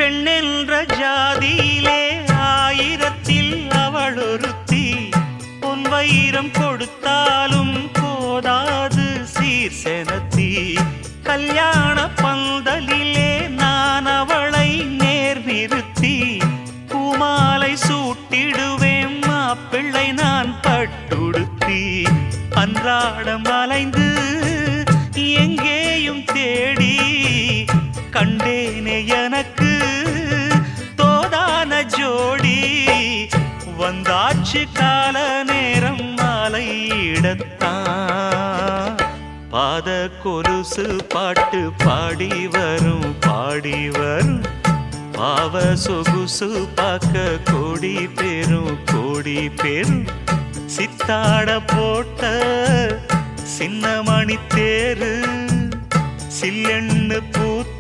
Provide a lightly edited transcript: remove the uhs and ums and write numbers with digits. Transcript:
பெண்ணென்ற ஜாதியிலே ஆயிரத்தில் அவள் ஒருத்தி. பொன் வைரம் கொடுத்தாலும் போதாது சீர் செனத்தி. கல்யாண பந்தலிலே நான் அவளை நேர் நிறுத்தி. பூமாலை சூட்டிடுவேன் மாப்பிள்ளை நான் பட்டுடுத்தி. அன்றாடம் அலைந்து எங்கேயும் தேடி கண்டேனே எனக்கு தோதான ஜோடி. வந்தாச்சு கால நேரம் மாலையிடத்தான். பாத கொலுசு பாட்டு பாடி வரும் பாடி வரும். பாவ சொகுசு பார்க்க கோடி பேரும். சித்தாட போட்ட சின்ன மணி தேரு சில்லெண்ணு பூத்த